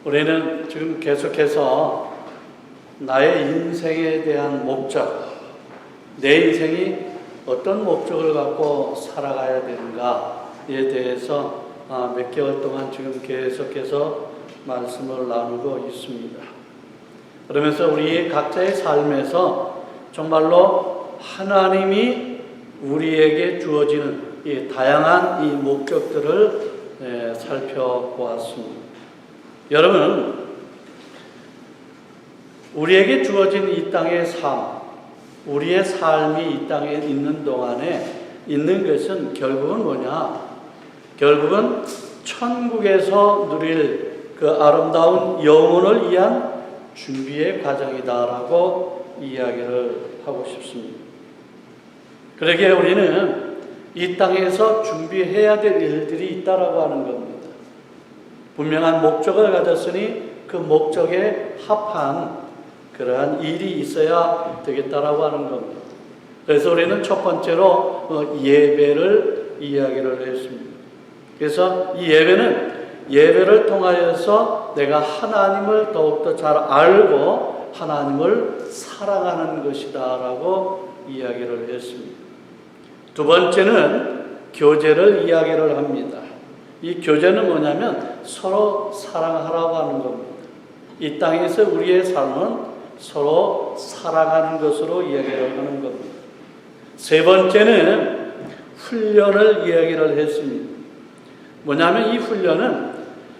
우리는 지금 계속해서 나의 인생에 대한 목적, 내 인생이 어떤 목적을 갖고 살아가야 되는가에 대해서 몇 개월 동안 지금 계속해서 말씀을 나누고 있습니다. 그러면서 우리 각자의 삶에서 정말로 하나님이 우리에게 주어지는 이 다양한 이 목적들을 살펴보았습니다. 여러분, 우리에게 주어진 이 땅의 삶, 우리의 삶이 이 땅에 있는 동안에 있는 것은 결국은 뭐냐? 결국은 천국에서 누릴 그 아름다운 영혼을 위한 준비의 과정이다라고 이야기를 하고 싶습니다. 그러기에 우리는 이 땅에서 준비해야 될 일들이 있다라고 하는 겁니다. 분명한 목적을 가졌으니 그 목적에 합한 그러한 일이 있어야 되겠다라고 하는 겁니다. 그래서 우리는 첫 번째로 예배를 이야기를 했습니다. 그래서 이 예배를 통하여서 내가 하나님을 더욱더 잘 알고 하나님을 사랑하는 것이다라고 이야기를 했습니다. 두 번째는 교제를 이야기를 합니다. 이 교제는 뭐냐면 서로 사랑하라고 하는 겁니다. 이 땅에서 우리의 삶은 서로 사랑하는 것으로 이야기를 하는 겁니다. 세 번째는 훈련을 이야기를 했습니다. 뭐냐면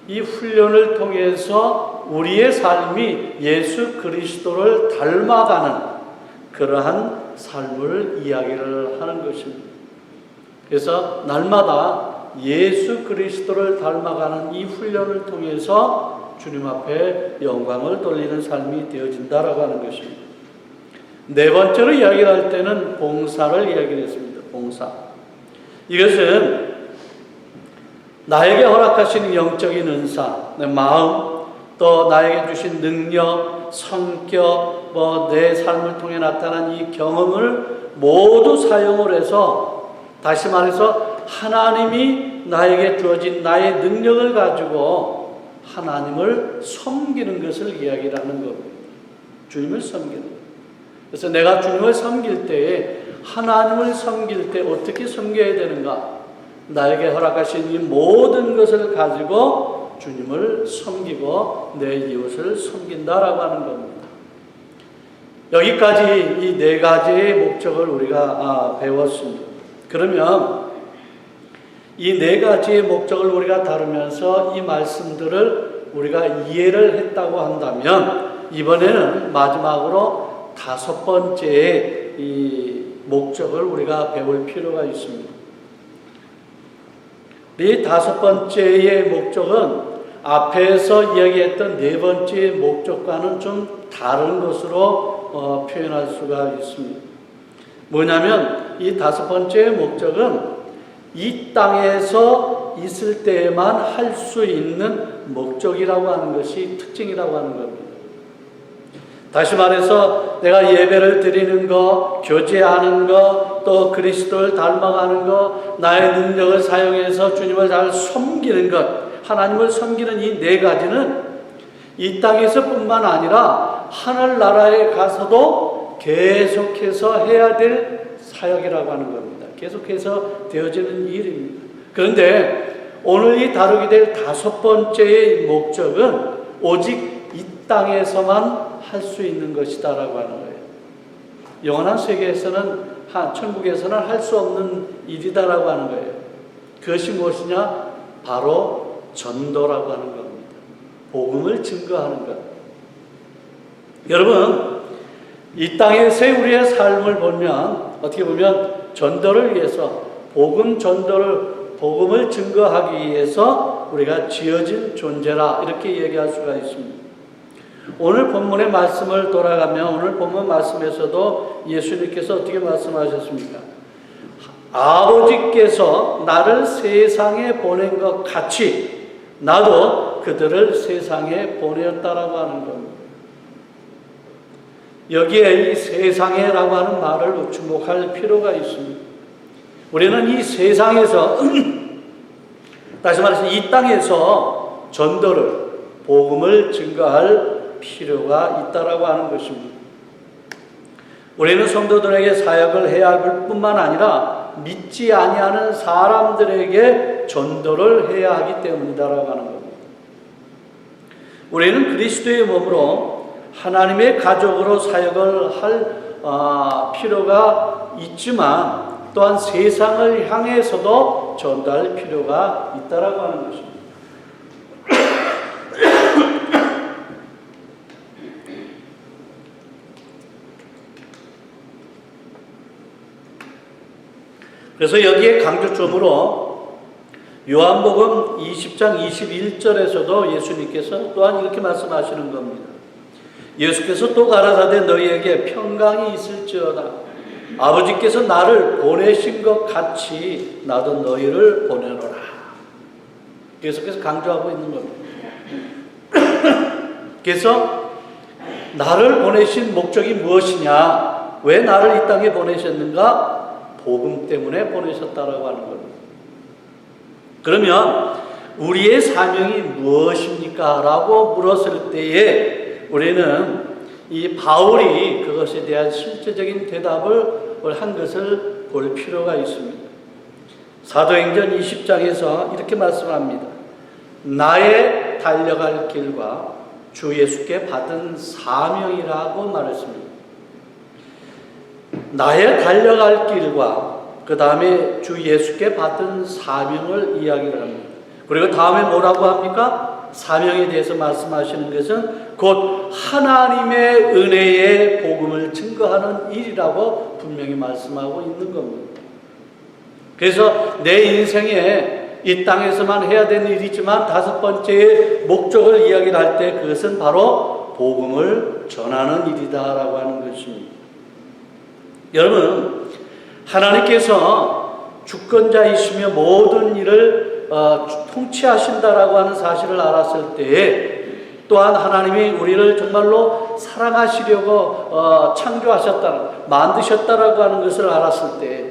이 훈련을 통해서 우리의 삶이 예수 그리스도를 닮아가는 그러한 삶을 이야기를 하는 것입니다. 그래서 날마다 예수 그리스도를 닮아가는 이 훈련을 통해서 주님 앞에 영광을 돌리는 삶이 되어진다라고 하는 것입니다. 네 번째로 이야기를 할 때는 봉사를 이야기를 했습니다. 봉사. 이것은 나에게 허락하신 영적인 은사, 내 마음, 또 나에게 주신 능력, 성격, 내 삶을 통해 나타난 이 경험을 모두 사용을 해서, 다시 말해서 하나님이 나에게 주어진 나의 능력을 가지고 하나님을 섬기는 것을 이야기를 하는 겁니다. 주님을 섬기는 것. 그래서 내가 주님을 섬길 때에, 하나님을 섬길 때 어떻게 섬겨야 되는가? 나에게 허락하신 이 모든 것을 가지고 주님을 섬기고 내 이웃을 섬긴다라고 하는 겁니다. 여기까지 이 네 가지의 목적을 우리가 배웠습니다. 그러면 이 네 가지의 목적을 우리가 다루면서 이 말씀들을 우리가 이해를 했다고 한다면, 이번에는 마지막으로 다섯 번째의 이 목적을 우리가 배울 필요가 있습니다. 이 다섯 번째의 목적은 앞에서 이야기했던 네 번째의 목적과는 좀 다른 것으로 표현할 수가 있습니다. 뭐냐면 이 다섯 번째의 목적은 이 땅에서 있을 때에만 할 수 있는 목적이라고 하는 것이 특징이라고 하는 겁니다. 다시 말해서 내가 예배를 드리는 것, 교제하는 것, 또 그리스도를 닮아가는 것, 나의 능력을 사용해서 주님을 잘 섬기는 것, 하나님을 섬기는 이 네 가지는 이 땅에서 뿐만 아니라 하늘나라에 가서도 계속해서 해야 될 사역이라고 하는 겁니다. 계속해서 되어지는 일입니다. 그런데 오늘 이 다루게 될 다섯 번째의 목적은 오직 이 땅에서만 할 수 있는 것이다라고 하는 거예요. 영원한 세계에서는, 천국에서는 할 수 없는 일이다라고 하는 거예요. 그것이 무엇이냐? 바로 전도라고 하는 겁니다. 복음을 증거하는 것. 여러분, 이 땅에서의 우리의 삶을 보면, 어떻게 보면 전도를 위해서, 복음을 증거하기 위해서 우리가 지어진 존재라, 이렇게 얘기할 수가 있습니다. 오늘 본문의 말씀을 돌아가면, 오늘 본문 말씀에서도 예수님께서 어떻게 말씀하셨습니까? 아버지께서 나를 세상에 보낸 것 같이 나도 그들을 세상에 보내었다라고 하는 겁니다. 여기에 이 세상에라고 하는 말을 주목할 필요가 있습니다. 우리는 이 세상에서 다시 말해서 이 땅에서 전도를, 복음을 증거할 필요가 있다라고 하는 것입니다. 우리는 성도들에게 사역을 해야 할 뿐만 아니라 믿지 아니하는 사람들에게 전도를 해야 하기 때문이다라고 하는 겁니다. 우리는 그리스도의 몸으로 하나님의 가족으로 사역을 할 필요가 있지만 또한 세상을 향해서도 전도할 필요가 있다라고 하는 것입니다. 그래서 여기에 강조점으로 요한복음 20장 21절에서도 예수님께서 또한 이렇게 말씀하시는 겁니다. 예수께서 또 가라사대 너희에게 평강이 있을지어다. 아버지께서 나를 보내신 것 같이 나도 너희를 보내노라. 계속해서 강조하고 있는 겁니다. 그래서 나를 보내신 목적이 무엇이냐? 왜 나를 이 땅에 보내셨는가? 복음 때문에 보내셨다라고 하는 겁니다. 그러면 우리의 사명이 무엇입니까? 라고 물었을 때에 우리는 이 바울이 그것에 대한 실제적인 대답을 한 것을 볼 필요가 있습니다. 사도행전 20장에서 이렇게 말씀합니다. 나의 달려갈 길과 주 예수께 받은 사명이라고 말했습니다. 나의 달려갈 길과 그 다음에 주 예수께 받은 사명을 이야기를 합니다. 그리고 다음에 뭐라고 합니까? 사명에 대해서 말씀하시는 것은 곧 하나님의 은혜의 복음을 증거하는 일이라고 분명히 말씀하고 있는 겁니다. 그래서 내 인생에 이 땅에서만 해야 되는 일이지만 다섯 번째의 목적을 이야기를 할 때 그것은 바로 복음을 전하는 일이다라고 하는 것입니다. 여러분, 하나님께서 주권자이시며 모든 일을 통치하신다라고 하는 사실을 알았을 때에 또한 하나님이 우리를 정말로 사랑하시려고 창조하셨다, 만드셨다라고 하는 것을 알았을 때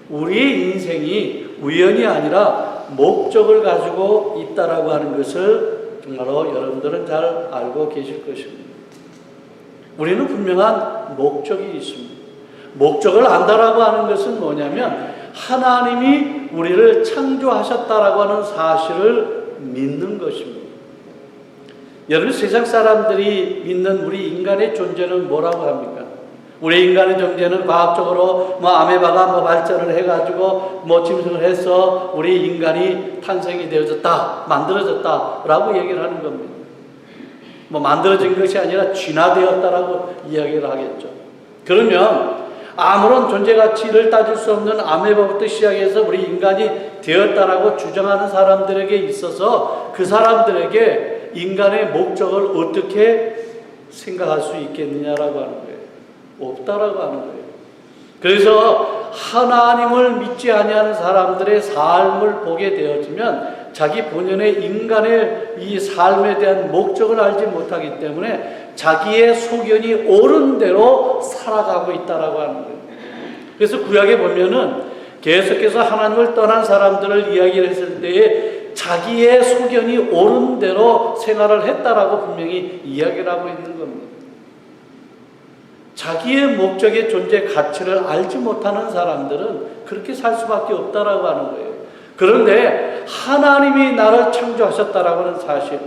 우리의 인생이 우연이 아니라 목적을 가지고 있다라고 하는 것을 정말로 여러분들은 잘 알고 계실 것입니다. 우리는 분명한 목적이 있습니다. 목적을 안다라고 하는 것은 뭐냐면 하나님이 우리를 창조하셨다라고 하는 사실을 믿는 것입니다. 여러분, 세상 사람들이 믿는 우리 인간의 존재는 뭐라고 합니까? 우리 인간의 존재는 과학적으로 아메바가 발전을 해가지고 짐승을 해서 우리 인간이 탄생이 되어졌다, 만들어졌다라고 얘기를 하는 겁니다. 만들어진 것이 아니라 진화되었다라고 이야기를 하겠죠. 그러면 아무런 존재 가치를 따질 수 없는 아메바부터 시작해서 우리 인간이 되었다라고 주장하는 사람들에게 있어서 그 사람들에게 인간의 목적을 어떻게 생각할 수 있겠느냐라고 하는 거예요. 없다라고 하는 거예요. 그래서 하나님을 믿지 아니하는 사람들의 삶을 보게 되어지면 자기 본연의 인간의 이 삶에 대한 목적을 알지 못하기 때문에 자기의 소견이 옳은 대로 살아가고 있다라고 하는 거예요. 그래서 구약에 보면은 계속해서 하나님을 떠난 사람들을 이야기를 했을 때에 자기의 소견이 옳은 대로 생활을 했다라고 분명히 이야기를 하고 있는 겁니다. 자기의 목적의 존재 가치를 알지 못하는 사람들은 그렇게 살 수밖에 없다라고 하는 거예요. 그런데 하나님이 나를 창조하셨다라고 하는 사실,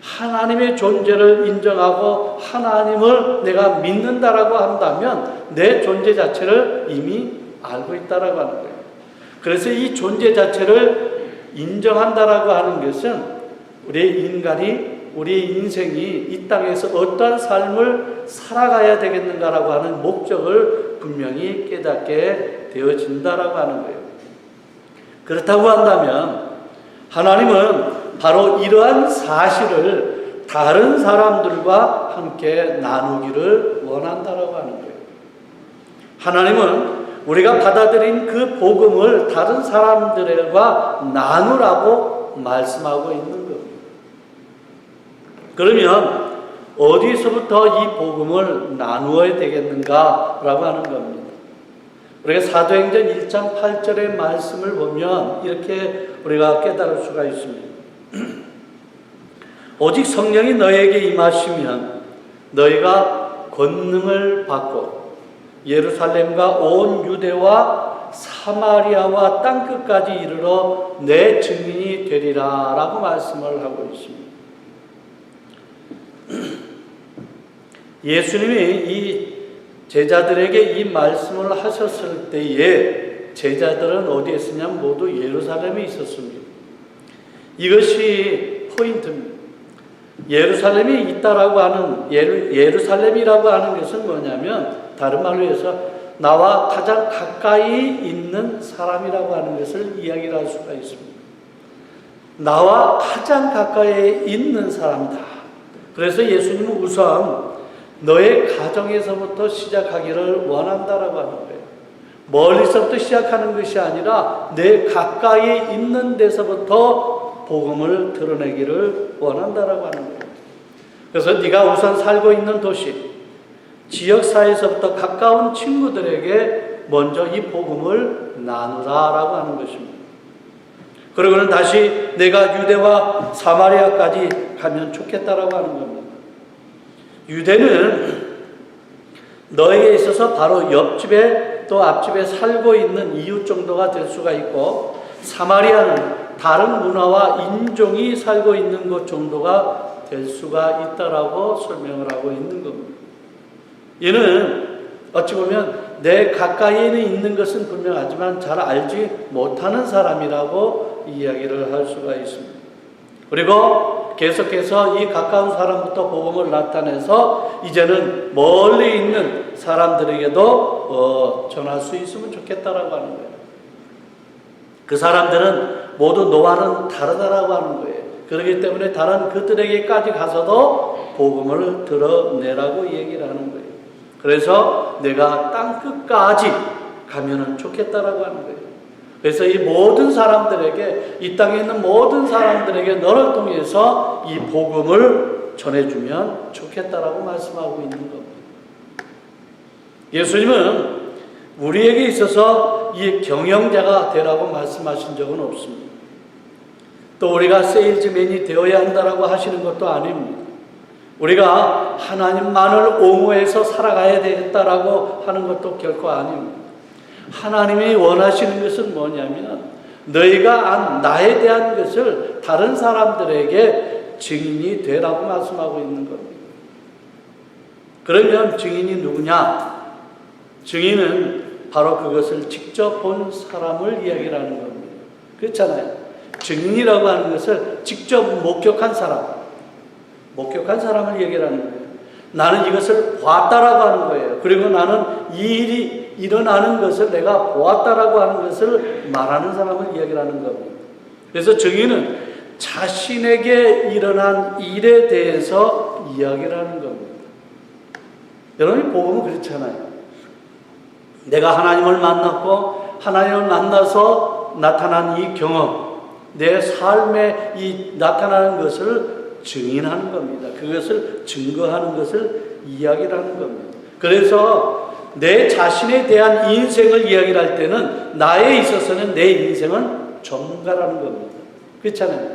하나님의 존재를 인정하고 하나님을 내가 믿는다라고 한다면 내 존재 자체를 이미 알고 있다라고 하는 거예요. 그래서 이 존재 자체를 인정한다라고 하는 것은 우리 인생이 이 땅에서 어떠한 삶을 살아가야 되겠는가라고 하는 목적을 분명히 깨닫게 되어진다라고 하는 거예요. 그렇다고 한다면 하나님은 바로 이러한 사실을 다른 사람들과 함께 나누기를 원한다라고 하는 거예요. 하나님은 우리가 받아들인 그 복음을 다른 사람들과 나누라고 말씀하고 있는 겁니다. 그러면 어디서부터 이 복음을 나누어야 되겠는가라고 하는 겁니다. 우리가 사도행전 1장 8절의 말씀을 보면 이렇게 우리가 깨달을 수가 있습니다. 오직 성령이 너에게 임하시면 너희가 권능을 받고 예루살렘과 온 유대와 사마리아와 땅끝까지 이르러 내 증인이 되리라 라고 말씀을 하고 있습니다. 예수님이 이 제자들에게 이 말씀을 하셨을 때에 제자들은 어디에 있었냐면 모두 예루살렘에 있었습니다. 이것이 포인트입니다. 예루살렘이 있다라고 하는 예루살렘이라고 하는 것은 뭐냐면 다른 말로 해서 나와 가장 가까이 있는 사람이라고 하는 것을 이야기를 할 수가 있습니다. 나와 가장 가까이 있는 사람이다. 그래서 예수님은 우선 너의 가정에서부터 시작하기를 원한다라고 하는 거예요. 멀리서부터 시작하는 것이 아니라 내 가까이 있는 데서부터 복음을 드러내기를 원한다라고 하는 거예요. 그래서 네가 우선 살고 있는 도시, 지역사회에서부터 가까운 친구들에게 먼저 이 복음을 나누라라고 하는 것입니다. 그리고는 다시 내가 유대와 사마리아까지 가면 좋겠다라고 하는 겁니다. 유대는 너에게 있어서 바로 옆집에 또 앞집에 살고 있는 이웃 정도가 될 수가 있고, 사마리아는 다른 문화와 인종이 살고 있는 곳 정도가 될 수가 있다라고 설명을 하고 있는 겁니다. 이는 어찌 보면 내 가까이에 있는 것은 분명하지만 잘 알지 못하는 사람이라고 이야기를 할 수가 있습니다. 그리고 계속해서 이 가까운 사람부터 복음을 나타내서 이제는 멀리 있는 사람들에게도 전할 수 있으면 좋겠다라고 하는 거예요. 그 사람들은 모두 너와는 다르다라고 하는 거예요. 그렇기 때문에 다른 그들에게까지 가서도 복음을 드러내라고 얘기를 하는 거예요. 그래서 내가 땅끝까지 가면은 좋겠다라고 하는 거예요. 그래서 이 모든 사람들에게, 이 땅에 있는 모든 사람들에게 너를 통해서 이 복음을 전해주면 좋겠다라고 말씀하고 있는 겁니다. 예수님은 우리에게 있어서 이 경영자가 되라고 말씀하신 적은 없습니다. 또 우리가 세일즈맨이 되어야 한다라고 하시는 것도 아닙니다. 우리가 하나님만을 옹호해서 살아가야 되겠다라고 하는 것도 결코 아닙니다. 하나님이 원하시는 것은 뭐냐면 너희가 나에 대한 것을 다른 사람들에게 증인이 되라고 말씀하고 있는 겁니다. 그러면 증인이 누구냐? 증인은 바로 그것을 직접 본 사람을 이야기를 하는 겁니다. 그렇잖아요. 증인이라고 하는 것을 직접 목격한 사람을 얘기를 하는 거예요. 나는 이것을 보았다라고 하는 거예요. 그리고 나는 이 일이 일어나는 것을 내가 보았다라고 하는 것을 말하는 사람을 이야기를 하는 겁니다. 그래서 증인은 자신에게 일어난 일에 대해서 이야기를 하는 겁니다. 여러분이 복음은 그렇잖아요. 내가 하나님을 만났고 하나님을 만나서 나타난 이 경험, 내 삶에 이 나타나는 것을 증인하는 겁니다. 그것을 증거하는 것을 이야기를 하는 겁니다. 그래서 내 자신에 대한 인생을 이야기를 할 때는 나에 있어서는 내 인생은 전문가라는 겁니다. 그렇잖아요.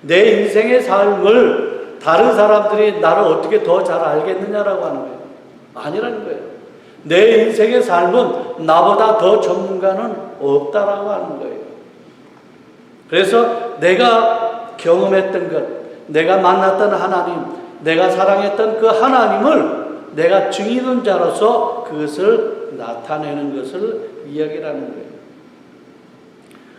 내 인생의 삶을 다른 사람들이 나를 어떻게 더 잘 알겠느냐라고 하는 거예요. 아니라는 거예요. 내 인생의 삶은 나보다 더 전문가는 없다라고 하는 거예요. 그래서 내가 경험했던 것, 내가 만났던 하나님, 내가 사랑했던 그 하나님을 내가 증인한 자로서 그것을 나타내는 것을 이야기를 하는 거예요.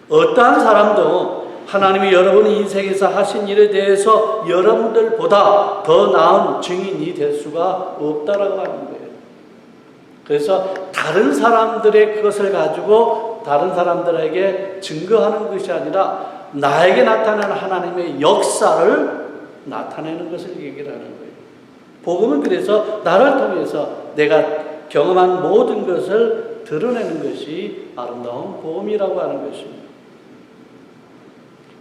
어떠한 사람도 하나님이 여러분 인생에서 하신 일에 대해서 여러분들보다 더 나은 증인이 될 수가 없다라고 하는 거예요. 그래서 다른 사람들의 그것을 가지고 다른 사람들에게 증거하는 것이 아니라 나에게 나타나는 하나님의 역사를 나타내는 것을 얘기를 하는 거예요. 복음은 그래서 나를 통해서 내가 경험한 모든 것을 드러내는 것이 아름다운 복음이라고 하는 것입니다.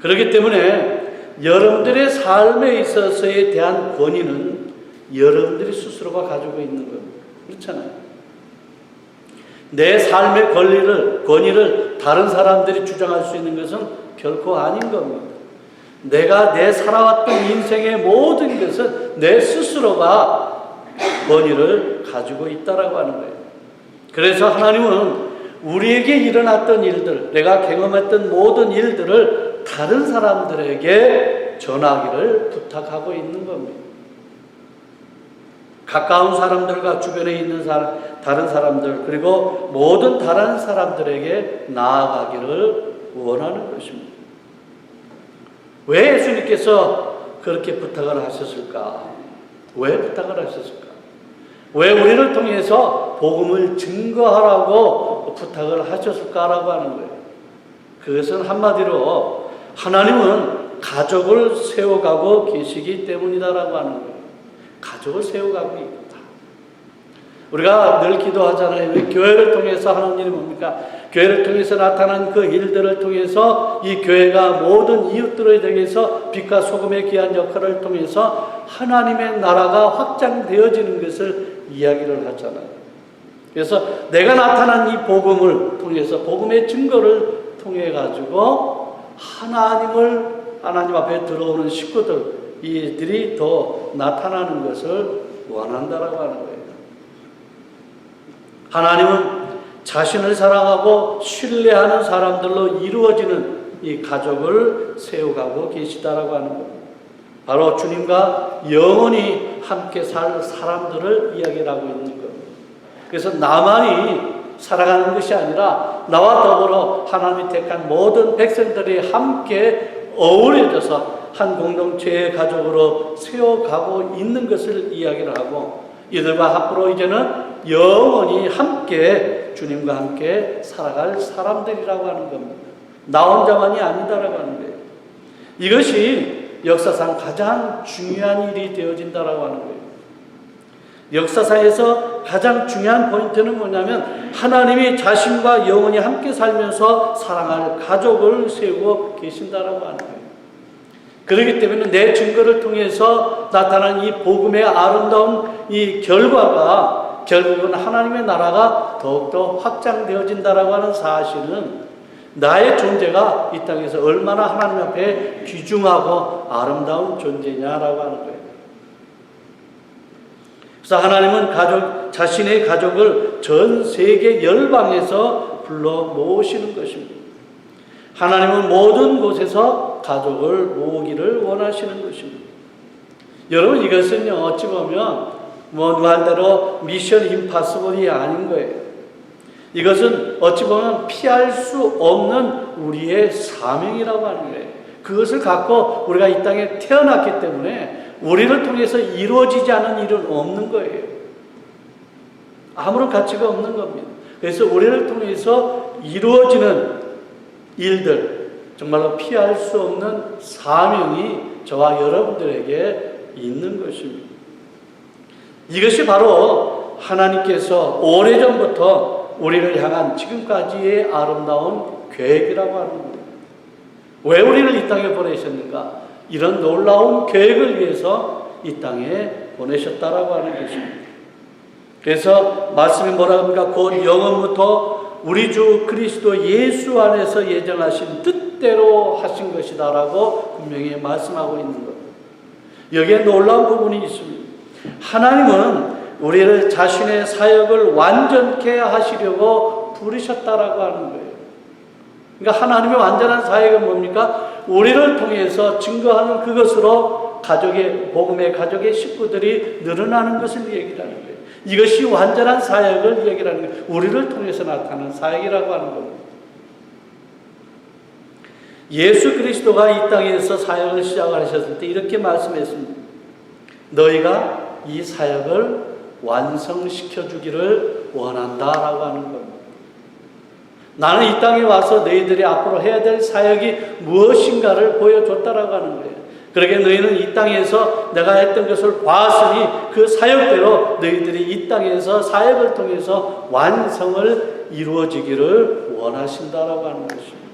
그렇기 때문에 여러분들의 삶에 있어서에 대한 권위는 여러분들이 스스로가 가지고 있는 겁니다. 그렇잖아요. 내 삶의 권위를 다른 사람들이 주장할 수 있는 것은 결코 아닌 겁니다. 내가 살아왔던 인생의 모든 것은 내 스스로가 권위를 가지고 있다라고 하는 거예요. 그래서 하나님은 우리에게 일어났던 일들, 내가 경험했던 모든 일들을 다른 사람들에게 전하기를 부탁하고 있는 겁니다. 가까운 사람들과 주변에 있는 다른 사람들, 그리고 모든 다른 사람들에게 나아가기를 원하는 것입니다. 왜 예수님께서 그렇게 부탁을 하셨을까? 왜 부탁을 하셨을까? 왜 우리를 통해서 복음을 증거하라고 부탁을 하셨을까라고 하는 거예요. 그것은 한마디로 하나님은 가족을 세워가고 계시기 때문이다라고 하는 거예요. 가족을 세워가고 있다. 우리가 늘 기도하잖아요. 교회를 통해서 하는 일이 뭡니까? 교회를 통해서 나타난 그 일들을 통해서 이 교회가 모든 이웃들에 대해서 빛과 소금의 귀한 역할을 통해서 하나님의 나라가 확장되어지는 것을 이야기를 하잖아요. 그래서 내가 나타난 이 복음을 통해서 복음의 증거를 통해 가지고 하나님 앞에 들어오는 식구들 이들이 더 나타나는 것을 원한다라고 하는 거예요. 하나님은 자신을 사랑하고 신뢰하는 사람들로 이루어지는 이 가족을 세워가고 계시다라고 하는 겁니다. 바로 주님과 영원히 함께 살 사람들을 이야기를 하고 있는 겁니다. 그래서 나만이 살아가는 것이 아니라 나와 더불어 하나님이 택한 모든 백성들이 함께 어우러져서 한 공동체의 가족으로 세워가고 있는 것을 이야기를 하고 이들과 앞으로 이제는 영원히 함께 주님과 함께 살아갈 사람들이라고 하는 겁니다. 나 혼자만이 아니다라고 하는 거예요. 이것이 역사상 가장 중요한 일이 되어진다라고 하는 거예요. 역사상에서 가장 중요한 포인트는 뭐냐면 하나님이 자신과 영원히 함께 살면서 사랑할 가족을 세우고 계신다라고 하는 거예요. 그렇기 때문에 내 증거를 통해서 나타난 이 복음의 아름다운 이 결과가 결국은 하나님의 나라가 더욱더 확장되어진다라고 하는 사실은 나의 존재가 이 땅에서 얼마나 하나님 앞에 귀중하고 아름다운 존재냐라고 하는 거예요. 그래서 하나님은 자신의 가족을 전 세계 열방에서 불러 모으시는 것입니다. 하나님은 모든 곳에서 가족을 모으기를 원하시는 것입니다. 여러분 이것은요 어찌 보면 말대로 미션 임파서블이 아닌 거예요. 이것은 어찌 보면 피할 수 없는 우리의 사명이라고 하는 거예요. 그것을 갖고 우리가 이 땅에 태어났기 때문에 우리를 통해서 이루어지지 않은 일은 없는 거예요. 아무런 가치가 없는 겁니다. 그래서 우리를 통해서 이루어지는 일들, 정말로 피할 수 없는 사명이 저와 여러분들에게 있는 것입니다. 이것이 바로 하나님께서 오래전부터 우리를 향한 지금까지의 아름다운 계획이라고 하는 겁니다. 왜 우리를 이 땅에 보내셨는가? 이런 놀라운 계획을 위해서 이 땅에 보내셨다라고 하는 것입니다. 그래서 말씀이 뭐라 합니까? 곧 영원부터 우리 주 그리스도 예수 안에서 예정하신 뜻대로 하신 것이다라고 분명히 말씀하고 있는 것. 여기에 놀라운 부분이 있습니다. 하나님은 우리를 자신의 사역을 완전케 하시려고 부르셨다라고 하는 거예요. 그러니까 하나님의 완전한 사역은 뭡니까? 우리를 통해서 증거하는 그것으로 복음의 가족의 식구들이 늘어나는 것을 얘기하는 거예요. 이것이 완전한 사역을 얘기하는 거예요. 우리를 통해서 나타나는 사역이라고 하는 겁니다. 예수 그리스도가 이 땅에서 사역을 시작하셨을 때 이렇게 말씀했습니다. 너희가 이 사역을 완성시켜 주기를 원한다라고 하는 겁니다. 나는 이 땅에 와서 너희들이 앞으로 해야 될 사역이 무엇인가를 보여줬다라고 하는 거예요. 그러게 너희는 이 땅에서 내가 했던 것을 봤으니 그 사역대로 너희들이 이 땅에서 사역을 통해서 완성을 이루어지기를 원하신다라고 하는 것입니다.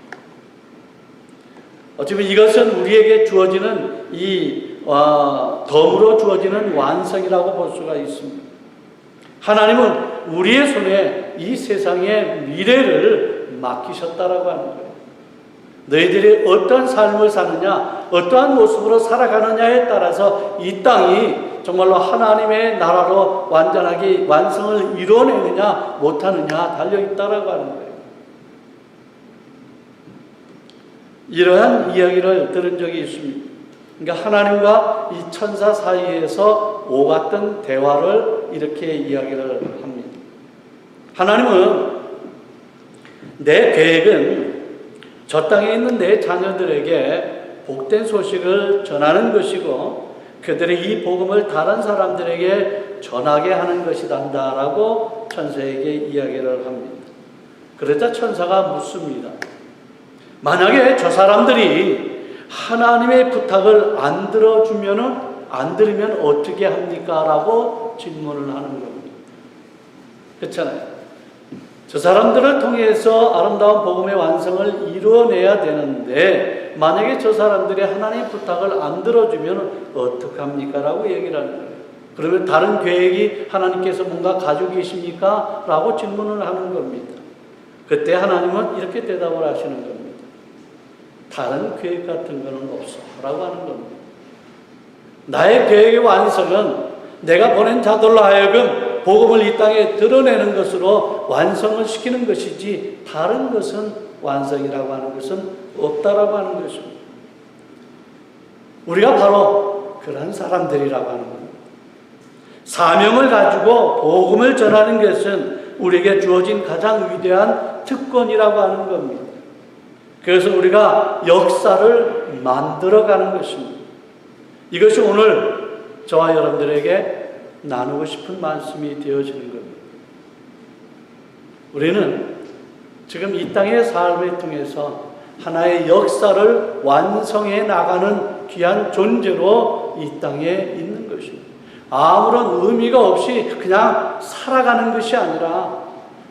어쩌면 이것은 우리에게 주어지는 덤으로 주어지는 완성이라고 볼 수가 있습니다. 하나님은 우리의 손에 이 세상의 미래를 맡기셨다라고 하는 거예요. 너희들이 어떤 삶을 사느냐, 어떠한 모습으로 살아가느냐에 따라서 이 땅이 정말로 하나님의 나라로 완전하게 완성을 이뤄내느냐 못하느냐 달려있다라고 하는 거예요. 이러한 이야기를 들은 적이 있습니다. 그러니까 하나님과 이 천사 사이에서 오갔던 대화를 이렇게 이야기를 합니다. 하나님은 내 계획은 저 땅에 있는 내 자녀들에게 복된 소식을 전하는 것이고 그들이 이 복음을 다른 사람들에게 전하게 하는 것이란다라고 천사에게 이야기를 합니다. 그러자 천사가 묻습니다. 만약에 저 사람들이 하나님의 부탁을 안 들으면 어떻게 합니까? 라고 질문을 하는 겁니다. 그렇잖아요. 저 사람들을 통해서 아름다운 복음의 완성을 이루어내야 되는데 만약에 저 사람들이 하나님의 부탁을 안 들어주면 어떡합니까? 라고 얘기를 하는 거예요. 그러면 다른 계획이 하나님께서 뭔가 가지고 계십니까? 라고 질문을 하는 겁니다. 그때 하나님은 이렇게 대답을 하시는 겁니다. 다른 계획 같은 거는 없어 라고 하는 겁니다. 나의 계획의 완성은 내가 보낸 자들로 하여금 복음을 이 땅에 드러내는 것으로 완성을 시키는 것이지 다른 것은 완성이라고 하는 것은 없다라고 하는 것입니다. 우리가 바로 그런 사람들이라고 하는 겁니다. 사명을 가지고 복음을 전하는 것은 우리에게 주어진 가장 위대한 특권이라고 하는 겁니다. 그래서 우리가 역사를 만들어가는 것입니다. 이것이 오늘 저와 여러분들에게 나누고 싶은 말씀이 되어지는 겁니다. 우리는 지금 이 땅의 삶을 통해서 하나의 역사를 완성해 나가는 귀한 존재로 이 땅에 있는 것입니다. 아무런 의미가 없이 그냥 살아가는 것이 아니라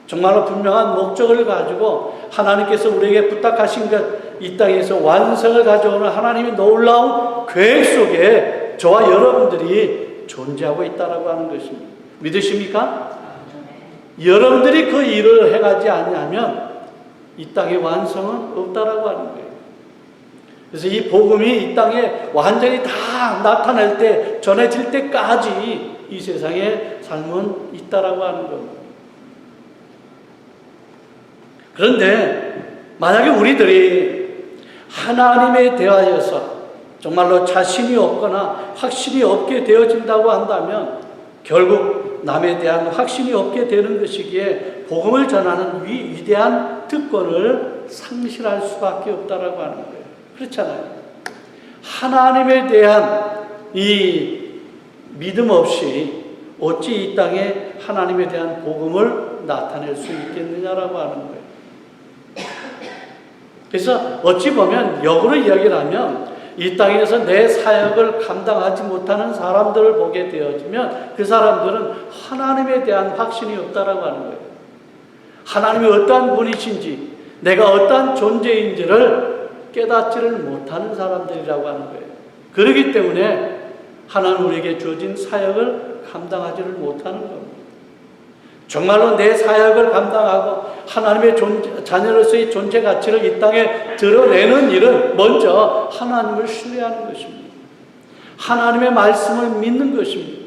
정말로 분명한 목적을 가지고 하나님께서 우리에게 부탁하신 것 이 땅에서 완성을 가져오는 하나님의 놀라운 계획 속에 저와 여러분들이 존재하고 있다고 하는 것입니다. 믿으십니까? 여러분들이 그 일을 해가지 않냐면 이 땅의 완성은 없다라고 하는 거예요. 그래서 이 복음이 이 땅에 완전히 다 나타날 때, 전해질 때까지 이 세상에 삶은 있다라고 하는 겁니다. 그런데 만약에 우리들이 하나님에 대하여서 정말로 자신이 없거나 확신이 없게 되어진다고 한다면 결국 남에 대한 확신이 없게 되는 것이기에 복음을 전하는 위대한 특권을 상실할 수밖에 없다라고 하는 거예요. 그렇잖아요. 하나님에 대한 이 믿음 없이 어찌 이 땅에 하나님에 대한 복음을 나타낼 수 있겠느냐라고 하는 거예요. 그래서 어찌 보면 역으로 이야기를 하면 이 땅에서 내 사역을 감당하지 못하는 사람들을 보게 되어지면 그 사람들은 하나님에 대한 확신이 없다라고 하는 거예요. 하나님이 어떠한 분이신지 내가 어떠한 존재인지를 깨닫지를 못하는 사람들이라고 하는 거예요. 그렇기 때문에 하나님 우리에게 주어진 사역을 감당하지를 못하는 겁니다. 정말로 내 사역을 감당하고 하나님의 자녀로서의 존재 가치를 이 땅에 드러내는 일은 먼저 하나님을 신뢰하는 것입니다. 하나님의 말씀을 믿는 것입니다.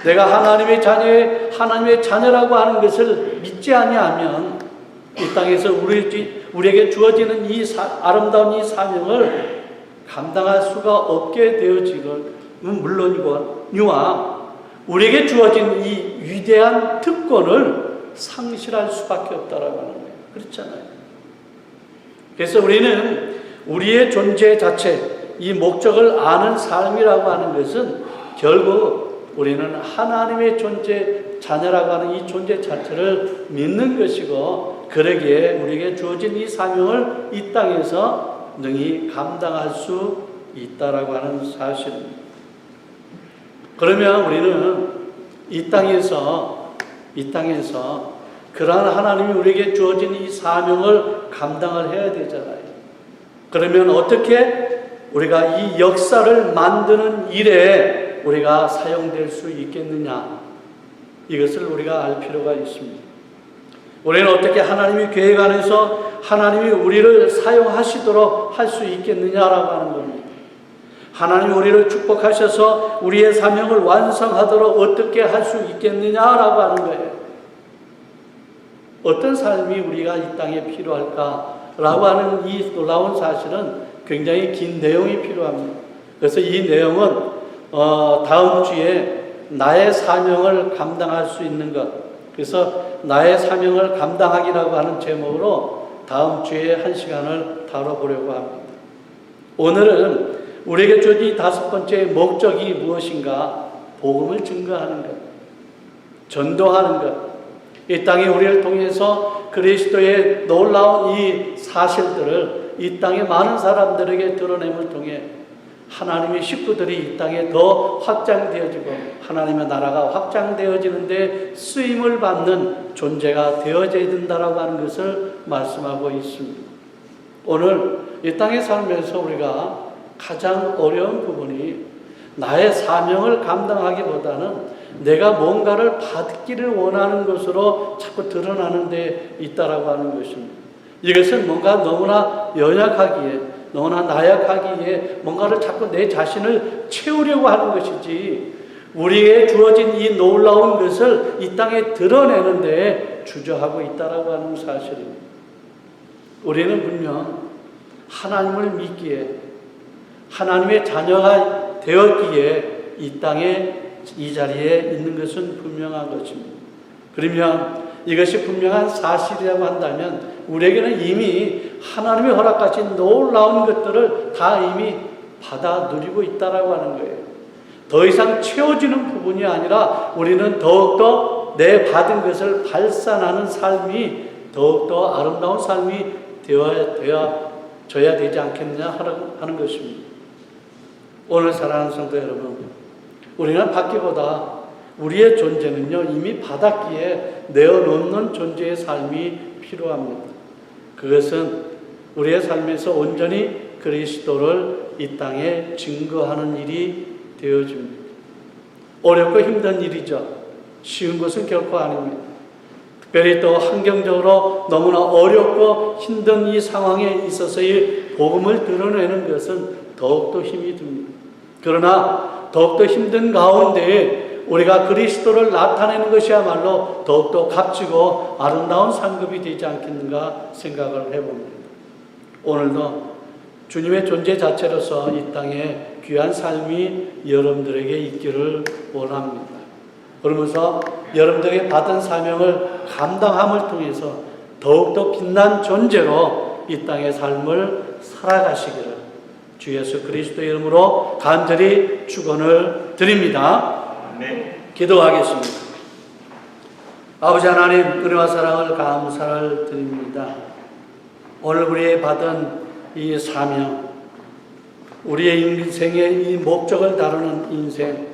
내가 하나님의 자녀라고 하는 것을 믿지 아니하면 이 땅에서 우리에게 주어지는 아름다운 이 사명을 감당할 수가 없게 되어지건 물론이거니와 우리에게 주어진 이 위대한 특권을 상실할 수밖에 없다라고 하는 거예요. 그렇잖아요. 그래서 우리는 우리의 존재 자체, 이 목적을 아는 삶이라고 하는 것은 결국 우리는 하나님의 자녀라고 하는 이 존재 자체를 믿는 것이고 그러기에 우리에게 주어진 이 사명을 이 땅에서 능히 감당할 수 있다라고 하는 사실입니다. 그러면 우리는 이 땅에서 그러한 하나님이 우리에게 주어진 이 사명을 감당을 해야 되잖아요. 그러면 어떻게 우리가 이 역사를 만드는 일에 우리가 사용될 수 있겠느냐? 이것을 우리가 알 필요가 있습니다. 우리는 어떻게 하나님의 계획 안에서 하나님이 우리를 사용하시도록 할 수 있겠느냐라고 하는 겁니다. 하나님 우리를 축복하셔서 우리의 사명을 완성하도록 어떻게 할 수 있겠느냐라고 하는 거예요. 어떤 삶이 우리가 이 땅에 필요할까라고 하는 이 놀라운 사실은 굉장히 긴 내용이 필요합니다. 그래서 이 내용은 다음 주에 나의 사명을 감당할 수 있는 것, 그래서 나의 사명을 감당하기라고 하는 제목으로 다음 주에 한 시간을 다뤄보려고 합니다. 오늘은 우리에게 주어진 5번째 목적이 무엇인가? 복음을 증거하는 것, 전도하는 것. 이 땅에 우리를 통해서 그리스도의 놀라운 이 사실들을 이 땅의 많은 사람들에게 드러냄을 통해 하나님의 식구들이 이 땅에 더 확장되어지고 하나님의 나라가 확장되어지는데 쓰임을 받는 존재가 되어져야 된다라고 하는 것을 말씀하고 있습니다. 오늘 이 땅에 살면서 우리가 가장 어려운 부분이 나의 사명을 감당하기보다는 내가 뭔가를 받기를 원하는 것으로 자꾸 드러나는 데 있다라고 하는 것입니다. 이것은 뭔가 너무나 연약하기에, 너무나 나약하기에 뭔가를 자꾸 내 자신을 채우려고 하는 것이지, 우리에게 주어진 이 놀라운 것을 이 땅에 드러내는 데 주저하고 있다라고 하는 사실입니다. 우리는 분명 하나님을 믿기에, 하나님의 자녀가 되었기에 이 땅에 이 자리에 있는 것은 분명한 것입니다. 그러면 이것이 분명한 사실이라고 한다면 우리에게는 이미 하나님의 허락하신 놀라운 것들을 다 이미 받아 누리고 있다라고 하는 거예요. 더 이상 채워지는 부분이 아니라 우리는 더욱더 내 받은 것을 발산하는 삶이 더욱더 아름다운 삶이 되어져야 되지 않겠느냐 하는 것입니다. 오늘 사랑하는 성도 여러분, 우리는 받기보다 우리의 존재는요 이미 받았기에 내어놓는 존재의 삶이 필요합니다. 그것은 우리의 삶에서 온전히 그리스도를 이 땅에 증거하는 일이 되어집니다. 어렵고 힘든 일이죠. 쉬운 것은 결코 아닙니다. 특별히 또 환경적으로 너무나 어렵고 힘든 이 상황에 있어서의 복음을 드러내는 것은 더욱더 힘이 듭니다. 그러나 더욱더 힘든 가운데에 우리가 그리스도를 나타내는 것이야말로 더욱더 값지고 아름다운 상급이 되지 않겠는가 생각을 해봅니다. 오늘도 주님의 존재 자체로서 이 땅에 귀한 삶이 여러분들에게 있기를 원합니다. 그러면서 여러분들에게 받은 사명을 감당함을 통해서 더욱더 빛난 존재로 이 땅의 삶을 살아가시기를 주 예수 그리스도의 이름으로 간절히 축원을 드립니다. 기도하겠습니다. 아버지 하나님, 은혜와 사랑을 감사를 드립니다. 오늘 우리의 받은 이 사명, 우리의 인생의 이 목적을 다루는 인생,